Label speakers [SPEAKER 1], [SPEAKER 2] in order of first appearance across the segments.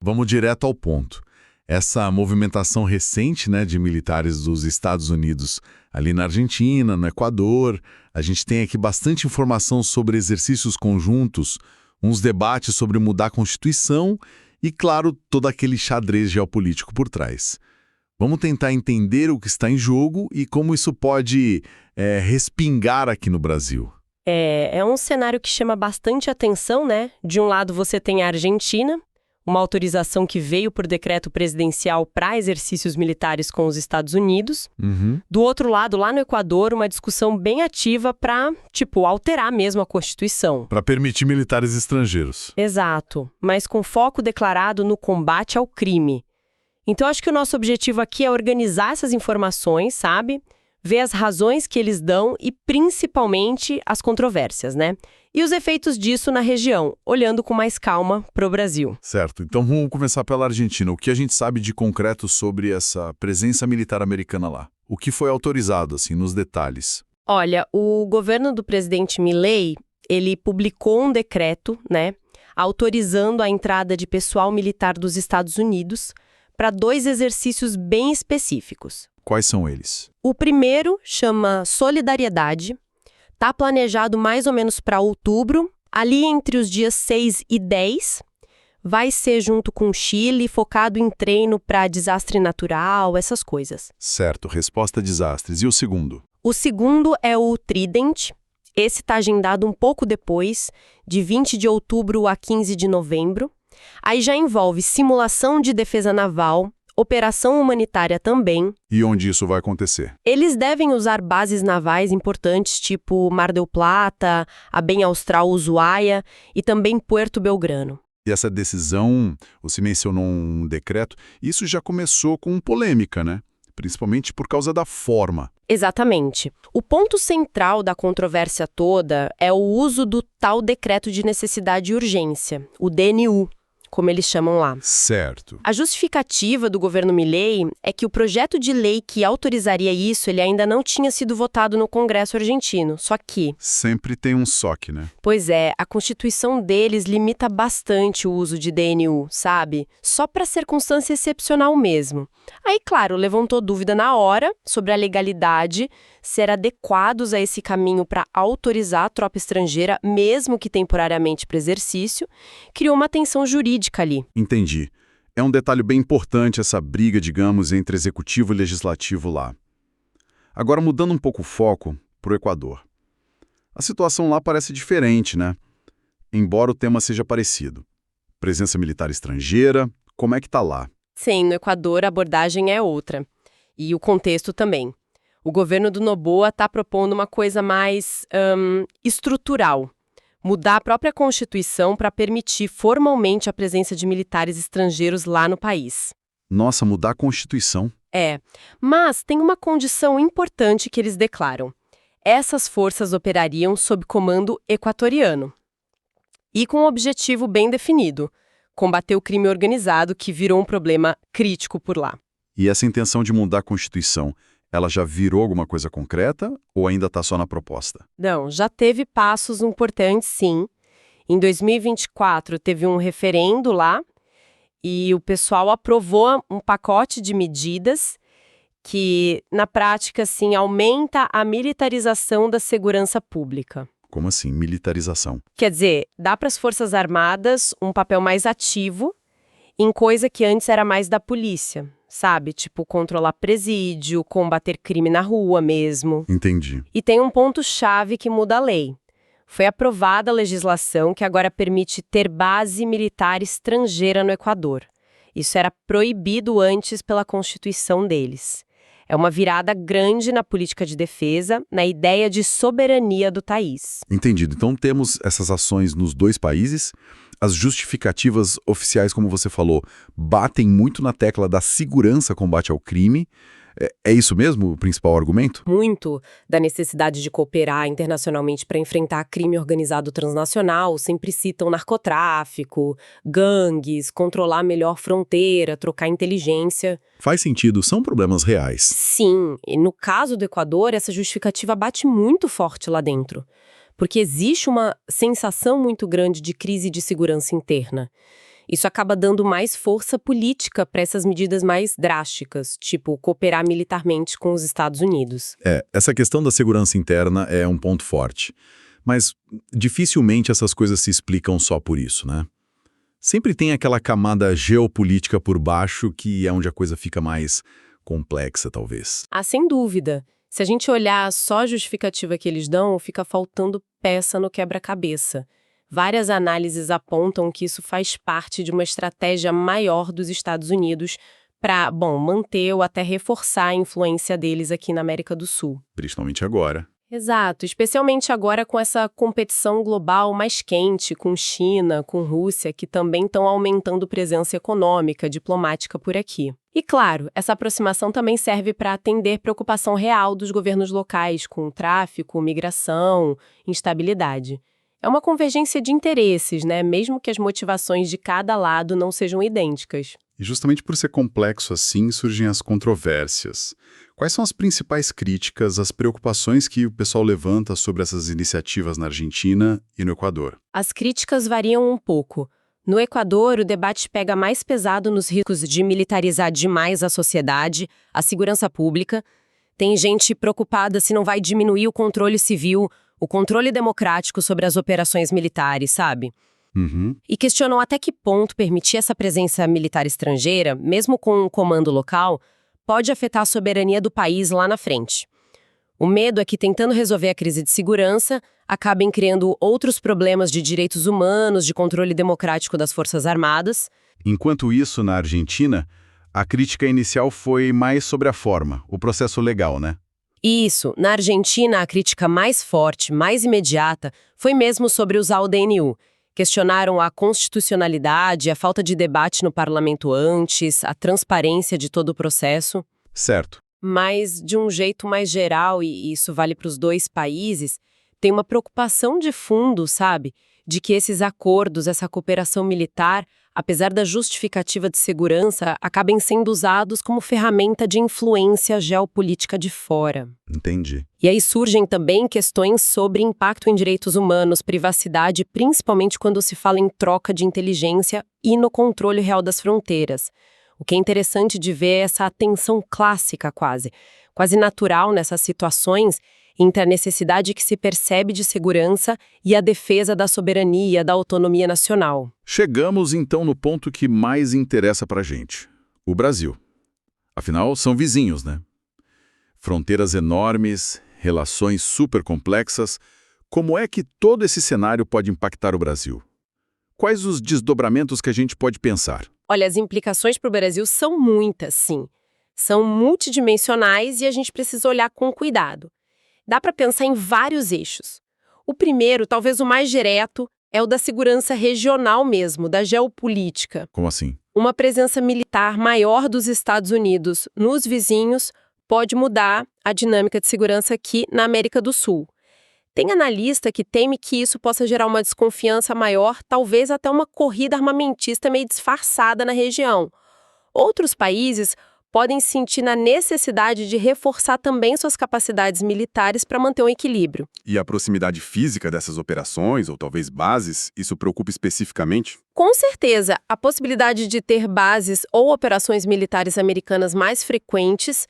[SPEAKER 1] vamos direto ao ponto. Essa movimentação recente, né, de militares dos Estados Unidos ali na Argentina, no Equador, a gente tem aqui bastante informação sobre exercícios conjuntos, uns debates sobre mudar a Constituição e, claro, todo aquele xadrez geopolítico por trás. Vamos tentar entender o que está em jogo e como isso pode respingar aqui no Brasil.
[SPEAKER 2] É um cenário que chama bastante atenção, né? De um lado você tem a Argentina, uma autorização que veio por decreto presidencial para exercícios militares com os Estados Unidos. Do outro lado, lá no Equador, uma discussão bem ativa para, alterar mesmo a Constituição.
[SPEAKER 1] Para permitir militares estrangeiros.
[SPEAKER 2] Exato, mas com foco declarado no combate ao crime. Então, acho que o nosso objetivo aqui é organizar essas informações, sabe? Ver as razões que eles dão e, principalmente, as controvérsias, né? E os efeitos disso na região, olhando com mais calma para o Brasil.
[SPEAKER 1] Certo. Então, vamos começar pela Argentina. O que a gente sabe de concreto sobre essa presença militar americana lá? O que foi autorizado, assim, nos detalhes?
[SPEAKER 2] Olha, o governo do presidente Milei, ele publicou um decreto, né, autorizando a entrada de pessoal militar dos Estados Unidos para 2 exercícios bem específicos.
[SPEAKER 1] Quais são eles?
[SPEAKER 2] O primeiro chama Solidariedade. Está planejado mais ou menos para outubro, ali entre os dias 6 e 10. Vai ser junto com o Chile, focado em treino para desastre natural, essas coisas.
[SPEAKER 1] Certo, resposta a desastres. E o segundo?
[SPEAKER 2] O segundo é o Trident. Esse está agendado um pouco depois, de 20 de outubro a 15 de novembro. Aí já envolve simulação de defesa naval, operação humanitária também.
[SPEAKER 1] E onde isso vai acontecer?
[SPEAKER 2] Eles devem usar bases navais importantes, tipo Mar del Plata, a bem austral Ushuaia e também Puerto Belgrano.
[SPEAKER 1] E essa decisão, você mencionou um decreto, isso já começou com polêmica, né? Principalmente por causa da forma.
[SPEAKER 2] Exatamente. O ponto central da controvérsia toda é o uso do tal Decreto de Necessidade e Urgência, o DNU, como eles chamam lá.
[SPEAKER 1] Certo.
[SPEAKER 2] A justificativa do governo Milei é que o projeto de lei que autorizaria isso, ele ainda não tinha sido votado no Congresso argentino, só que...
[SPEAKER 1] Sempre tem um SOC, né?
[SPEAKER 2] Pois é, a Constituição deles limita bastante o uso de DNU, sabe? Só para circunstância excepcional mesmo. Aí, claro, levantou dúvida na hora sobre a legalidade, ser adequados a esse caminho para autorizar a tropa estrangeira, mesmo que temporariamente para exercício, criou uma tensão jurídica ali.
[SPEAKER 1] Entendi. É um detalhe bem importante essa briga, digamos, entre executivo e legislativo lá. Agora, mudando um pouco o foco para o Equador. A situação lá parece diferente, né? Embora o tema seja parecido. Presença militar estrangeira, como é que tá lá?
[SPEAKER 2] Sim, no Equador a abordagem é outra. E o contexto também. O governo do Noboa está propondo uma coisa mais estrutural. Mudar a própria Constituição para permitir formalmente a presença de militares estrangeiros lá no país.
[SPEAKER 1] Nossa, mudar a Constituição?
[SPEAKER 2] É, mas tem uma condição importante que eles declaram. Essas forças operariam sob comando equatoriano. E com um objetivo bem definido: combater o crime organizado, que virou um problema crítico por lá.
[SPEAKER 1] E essa intenção de mudar a Constituição, ela já virou alguma coisa concreta ou ainda está só na proposta?
[SPEAKER 2] Não, já teve passos importantes, sim. Em 2024, teve um referendo lá e o pessoal aprovou um pacote de medidas que, na prática, assim, aumenta a militarização da segurança pública.
[SPEAKER 1] Como assim, militarização?
[SPEAKER 2] Quer dizer, dá para as Forças Armadas um papel mais ativo em coisa que antes era mais da polícia. Sabe? Tipo, controlar presídio, combater crime na rua mesmo.
[SPEAKER 1] Entendi.
[SPEAKER 2] E tem um ponto-chave que muda a lei. Foi aprovada a legislação que agora permite ter base militar estrangeira no Equador. Isso era proibido antes pela Constituição deles. É uma virada grande na política de defesa, na ideia de soberania do país.
[SPEAKER 1] Entendido. Então temos essas ações nos 2 países. As justificativas oficiais, como você falou, batem muito na tecla da segurança combate ao crime. É isso mesmo o principal argumento?
[SPEAKER 2] Muito da necessidade de cooperar internacionalmente para enfrentar crime organizado transnacional. Sempre citam narcotráfico, gangues, controlar melhor fronteira, trocar inteligência.
[SPEAKER 1] Faz sentido, são problemas reais.
[SPEAKER 2] Sim, e no caso do Equador, essa justificativa bate muito forte lá dentro. Porque existe uma sensação muito grande de crise de segurança interna. Isso acaba dando mais força política para essas medidas mais drásticas, tipo cooperar militarmente com os Estados Unidos.
[SPEAKER 1] Essa questão da segurança interna é um ponto forte. Mas dificilmente essas coisas se explicam só por isso, né? Sempre tem aquela camada geopolítica por baixo que é onde a coisa fica mais complexa, talvez.
[SPEAKER 2] Ah, sem dúvida. Se a gente olhar só a justificativa que eles dão, fica faltando peça no quebra-cabeça. Várias análises apontam que isso faz parte de uma estratégia maior dos Estados Unidos para, manter ou até reforçar a influência deles aqui na América do Sul.
[SPEAKER 1] Principalmente agora.
[SPEAKER 2] Exato, especialmente agora com essa competição global mais quente, com China, com Rússia, que também estão aumentando presença econômica, diplomática por aqui. E claro, essa aproximação também serve para atender preocupação real dos governos locais com tráfico, migração, instabilidade. É uma convergência de interesses, né? Mesmo que as motivações de cada lado não sejam idênticas.
[SPEAKER 1] E justamente por ser complexo assim, surgem as controvérsias. Quais são as principais críticas, as preocupações que o pessoal levanta sobre essas iniciativas na Argentina e no Equador?
[SPEAKER 2] As críticas variam um pouco. No Equador, o debate pega mais pesado nos riscos de militarizar demais a sociedade, a segurança pública. Tem gente preocupada se não vai diminuir o controle civil, o controle democrático sobre as operações militares, sabe? E questionam até que ponto permitir essa presença militar estrangeira, mesmo com um comando local, pode afetar a soberania do país lá na frente. O medo é que, tentando resolver a crise de segurança, acabem criando outros problemas de direitos humanos, de controle democrático das Forças Armadas.
[SPEAKER 1] Enquanto isso, na Argentina, a crítica inicial foi mais sobre a forma, o processo legal, né?
[SPEAKER 2] Isso, na Argentina, a crítica mais forte, mais imediata, foi mesmo sobre usar o DNU. Questionaram a constitucionalidade, a falta de debate no parlamento antes, a transparência de todo o processo.
[SPEAKER 1] Certo.
[SPEAKER 2] Mas, de um jeito mais geral, e isso vale para os dois países, tem uma preocupação de fundo, sabe? De que esses acordos, essa cooperação militar, apesar da justificativa de segurança, acabem sendo usados como ferramenta de influência geopolítica de fora.
[SPEAKER 1] Entendi.
[SPEAKER 2] E aí surgem também questões sobre impacto em direitos humanos, privacidade, principalmente quando se fala em troca de inteligência e no controle real das fronteiras. O que é interessante de ver é essa atenção clássica quase natural nessas situações, entre a necessidade que se percebe de segurança e a defesa da soberania, da autonomia nacional.
[SPEAKER 1] Chegamos então no ponto que mais interessa pra gente, o Brasil. Afinal, são vizinhos, né? Fronteiras enormes, relações super complexas. Como é que todo esse cenário pode impactar o Brasil? Quais os desdobramentos que a gente pode pensar?
[SPEAKER 2] Olha, as implicações para o Brasil são muitas, sim. São multidimensionais e a gente precisa olhar com cuidado. Dá para pensar em vários eixos. O primeiro, talvez o mais direto, é o da segurança regional mesmo, da geopolítica.
[SPEAKER 1] Como assim?
[SPEAKER 2] Uma presença militar maior dos Estados Unidos nos vizinhos pode mudar a dinâmica de segurança aqui na América do Sul. Tem analista que teme que isso possa gerar uma desconfiança maior, talvez até uma corrida armamentista meio disfarçada na região. Outros países podem sentir na necessidade de reforçar também suas capacidades militares para manter um equilíbrio.
[SPEAKER 3] E a proximidade física dessas operações, ou talvez bases, isso preocupa especificamente?
[SPEAKER 2] Com certeza, a possibilidade de ter bases ou operações militares americanas mais frequentes,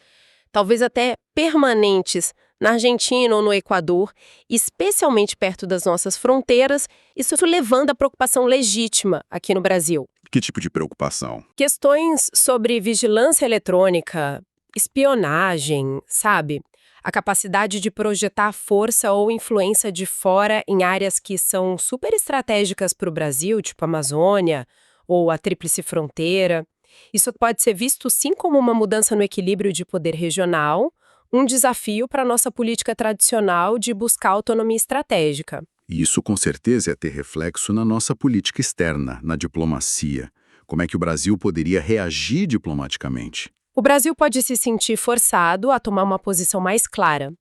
[SPEAKER 2] talvez até permanentes, na Argentina ou no Equador, especialmente perto das nossas fronteiras, isso levando a preocupação legítima aqui no Brasil.
[SPEAKER 3] Que tipo de preocupação?
[SPEAKER 2] Questões sobre vigilância eletrônica, espionagem, sabe? A capacidade de projetar força ou influência de fora em áreas que são super estratégicas para o Brasil, tipo a Amazônia ou a Tríplice Fronteira. Isso pode ser visto sim como uma mudança no equilíbrio de poder regional, um desafio para a nossa política tradicional de buscar autonomia estratégica.
[SPEAKER 3] E isso com certeza é ter reflexo na nossa política externa, na diplomacia. Como é que o Brasil poderia reagir diplomaticamente?
[SPEAKER 2] O Brasil pode se sentir forçado a tomar uma posição mais clara.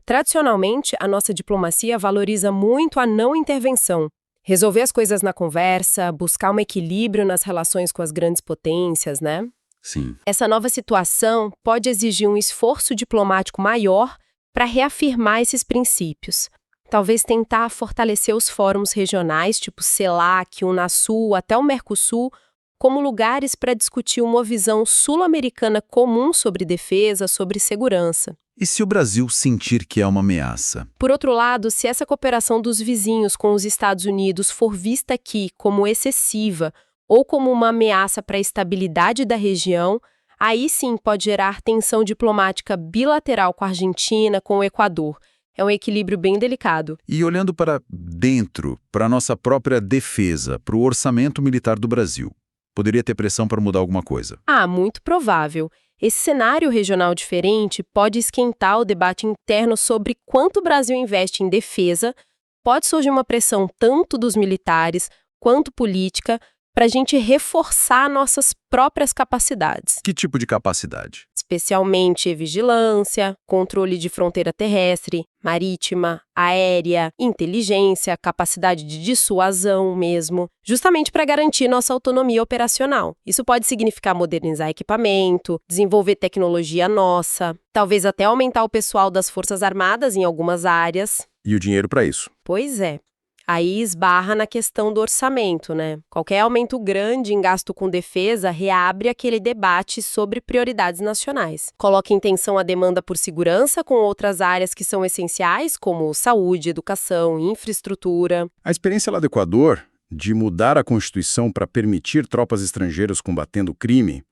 [SPEAKER 2] Tradicionalmente, a nossa diplomacia valoriza muito a não intervenção. Resolver as coisas na conversa, buscar um equilíbrio nas relações com as grandes potências, né?
[SPEAKER 3] Sim.
[SPEAKER 2] Essa nova situação pode exigir um esforço diplomático maior para reafirmar esses princípios. Talvez tentar fortalecer os fóruns regionais, tipo CELAC, Unasul, até o Mercosul, como lugares para discutir uma visão sul-americana comum sobre defesa, sobre segurança.
[SPEAKER 3] E se o Brasil sentir que é uma ameaça?
[SPEAKER 2] Por outro lado, se essa cooperação dos vizinhos com os Estados Unidos for vista aqui como excessiva ou como uma ameaça para a estabilidade da região, aí sim pode gerar tensão diplomática bilateral com a Argentina, com o Equador. É um equilíbrio bem delicado.
[SPEAKER 3] E olhando para dentro, para a nossa própria defesa, para o orçamento militar do Brasil, poderia ter pressão para mudar alguma coisa?
[SPEAKER 2] Muito provável. Esse cenário regional diferente pode esquentar o debate interno sobre quanto o Brasil investe em defesa. Pode surgir uma pressão tanto dos militares quanto política para a gente reforçar nossas próprias capacidades.
[SPEAKER 3] Que tipo de capacidade?
[SPEAKER 2] Especialmente vigilância, controle de fronteira terrestre, marítima, aérea, inteligência, capacidade de dissuasão mesmo, justamente para garantir nossa autonomia operacional. Isso pode significar modernizar equipamento, desenvolver tecnologia nossa, talvez até aumentar o pessoal das Forças Armadas em algumas áreas.
[SPEAKER 3] E o dinheiro para isso?
[SPEAKER 2] Pois é. Aí esbarra na questão do orçamento, né? Qualquer aumento grande em gasto com defesa reabre aquele debate sobre prioridades nacionais. Coloca em tensão a demanda por segurança com outras áreas que são essenciais, como saúde, educação, infraestrutura.
[SPEAKER 3] A experiência lá do Equador, de mudar a Constituição para permitir tropas estrangeiras combatendo o crime,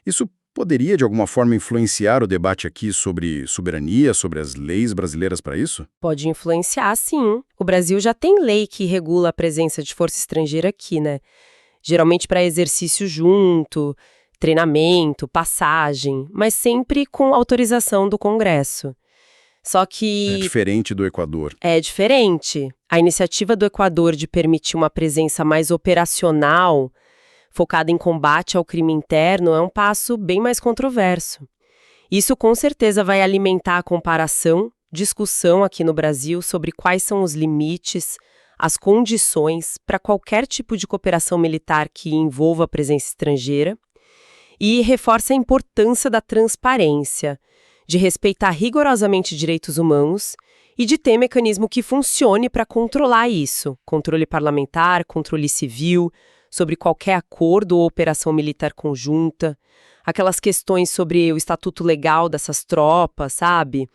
[SPEAKER 3] isso poderia, de alguma forma, influenciar o debate aqui sobre soberania, sobre as leis brasileiras para isso?
[SPEAKER 2] Pode influenciar, sim. O Brasil já tem lei que regula a presença de força estrangeira aqui, né? Geralmente para exercício junto, treinamento, passagem, mas sempre com autorização do Congresso. Só que...
[SPEAKER 3] É diferente do Equador.
[SPEAKER 2] É diferente. A iniciativa do Equador de permitir uma presença mais operacional, focada em combate ao crime interno, é um passo bem mais controverso. Isso com certeza vai alimentar a comparação, discussão aqui no Brasil sobre quais são os limites, as condições para qualquer tipo de cooperação militar que envolva a presença estrangeira, e reforça a importância da transparência, de respeitar rigorosamente direitos humanos e de ter mecanismo que funcione para controlar isso, controle parlamentar, controle civil, sobre qualquer acordo ou operação militar conjunta, aquelas questões sobre o estatuto legal dessas tropas, sabe?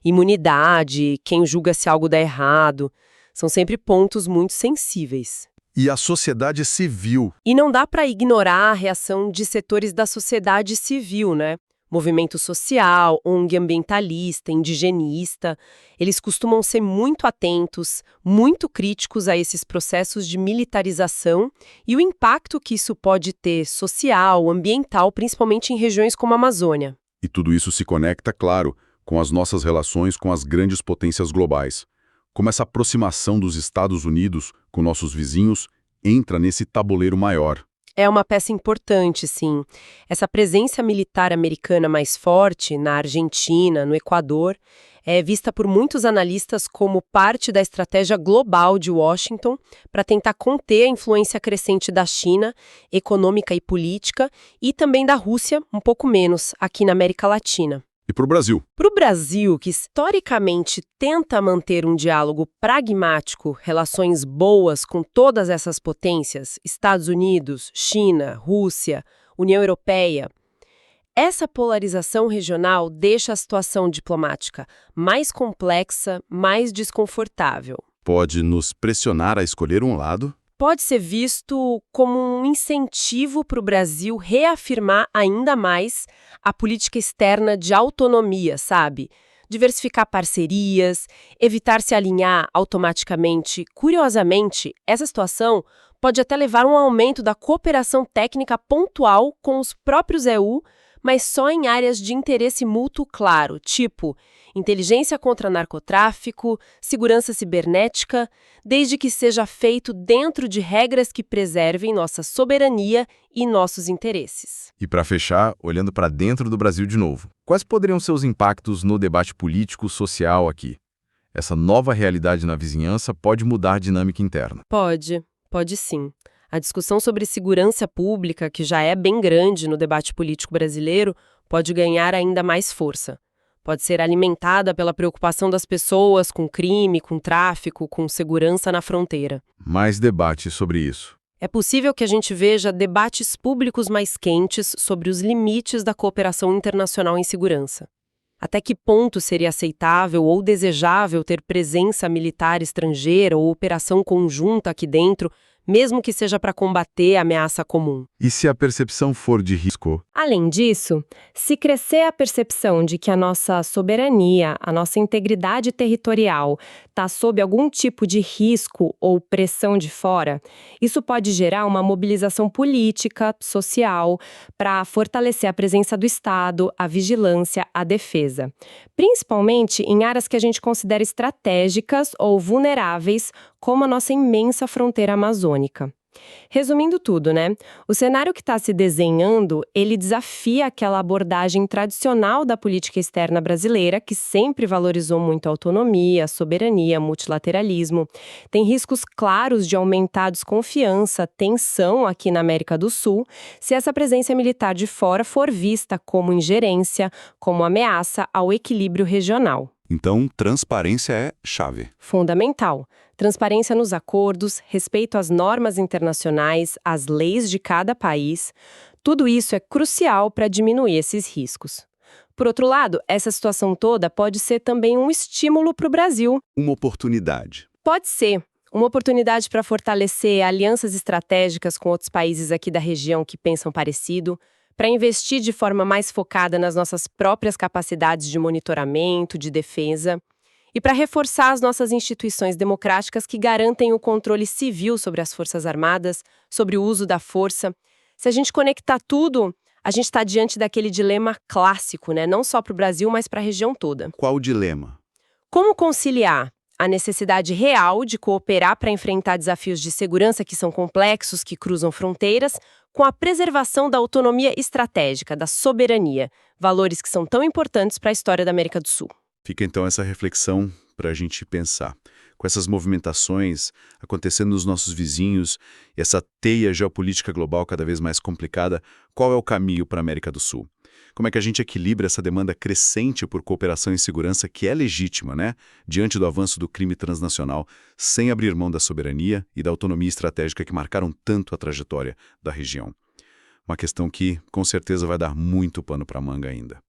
[SPEAKER 2] Imunidade, quem julga se algo dá errado, são sempre pontos muito sensíveis.
[SPEAKER 3] E a sociedade civil?
[SPEAKER 2] E não dá para ignorar a reação de setores da sociedade civil, né? Movimento social, ONG ambientalista, indigenista, eles costumam ser muito atentos, muito críticos a esses processos de militarização e o impacto que isso pode ter social, ambiental, principalmente em regiões como a Amazônia.
[SPEAKER 3] E tudo isso se conecta, claro, com as nossas relações com as grandes potências globais. Como essa aproximação dos Estados Unidos com nossos vizinhos entra nesse tabuleiro maior.
[SPEAKER 2] É uma peça importante, sim. Essa presença militar americana mais forte na Argentina, no Equador, é vista por muitos analistas como parte da estratégia global de Washington para tentar conter a influência crescente da China, econômica e política, e também da Rússia, um pouco menos, aqui na América Latina.
[SPEAKER 3] E para o Brasil?
[SPEAKER 2] Para o Brasil, que historicamente tenta manter um diálogo pragmático, relações boas com todas essas potências, Estados Unidos, China, Rússia, União Europeia, essa polarização regional deixa a situação diplomática mais complexa, mais desconfortável.
[SPEAKER 3] Pode nos pressionar a escolher um lado?
[SPEAKER 2] Pode ser visto como um incentivo para o Brasil reafirmar ainda mais a política externa de autonomia, sabe? Diversificar parcerias, evitar se alinhar automaticamente. Curiosamente, essa situação pode até levar a um aumento da cooperação técnica pontual com os próprios EU, mas só em áreas de interesse mútuo claro, tipo inteligência contra narcotráfico, segurança cibernética, desde que seja feito dentro de regras que preservem nossa soberania e nossos interesses.
[SPEAKER 4] E para fechar, olhando para dentro do Brasil de novo, quais poderiam ser os impactos no debate político-social aqui? Essa nova realidade na vizinhança pode mudar a dinâmica interna?
[SPEAKER 2] Pode sim. A discussão sobre segurança pública, que já é bem grande no debate político brasileiro, pode ganhar ainda mais força. Pode ser alimentada pela preocupação das pessoas com crime, com tráfico, com segurança na fronteira.
[SPEAKER 4] Mais debate sobre isso.
[SPEAKER 2] É possível que a gente veja debates públicos mais quentes sobre os limites da cooperação internacional em segurança. Até que ponto seria aceitável ou desejável ter presença militar estrangeira ou operação conjunta aqui dentro, mesmo que seja para combater a ameaça comum?
[SPEAKER 4] E se a percepção for de risco?
[SPEAKER 5] Além disso, se crescer a percepção de que a nossa soberania, a nossa integridade territorial está sob algum tipo de risco ou pressão de fora, isso pode gerar uma mobilização política, social, para fortalecer a presença do Estado, a vigilância, a defesa. Principalmente em áreas que a gente considera estratégicas ou vulneráveis, como a nossa imensa fronteira amazônica. Resumindo tudo, né? O cenário que está se desenhando, ele desafia aquela abordagem tradicional da política externa brasileira, que sempre valorizou muito a autonomia, soberania, multilateralismo. Tem riscos claros de aumentar a desconfiança, tensão aqui na América do Sul, se essa presença militar de fora for vista como ingerência, como ameaça ao equilíbrio regional.
[SPEAKER 6] Então, transparência é chave.
[SPEAKER 5] Fundamental. Transparência nos acordos, respeito às normas internacionais, às leis de cada país. Tudo isso é crucial para diminuir esses riscos. Por outro lado, essa situação toda pode ser também um estímulo para o Brasil.
[SPEAKER 6] Uma oportunidade.
[SPEAKER 5] Pode ser. Uma oportunidade para fortalecer alianças estratégicas com outros países aqui da região que pensam parecido, para investir de forma mais focada nas nossas próprias capacidades de monitoramento, de defesa, e para reforçar as nossas instituições democráticas que garantem o controle civil sobre as Forças Armadas, sobre o uso da força. Se a gente conectar tudo, a gente está diante daquele dilema clássico, né? Não só para o Brasil, mas para a região toda.
[SPEAKER 6] Qual o dilema?
[SPEAKER 5] Como conciliar a necessidade real de cooperar para enfrentar desafios de segurança que são complexos, que cruzam fronteiras, com a preservação da autonomia estratégica, da soberania, valores que são tão importantes para a história da América do Sul?
[SPEAKER 6] Fica então essa reflexão para a gente pensar. Com essas movimentações acontecendo nos nossos vizinhos e essa teia geopolítica global cada vez mais complicada, qual é o caminho para a América do Sul? Como é que a gente equilibra essa demanda crescente por cooperação em segurança, que é legítima, né? Diante do avanço do crime transnacional, sem abrir mão da soberania e da autonomia estratégica que marcaram tanto a trajetória da região. Uma questão que, com certeza, vai dar muito pano para manga ainda.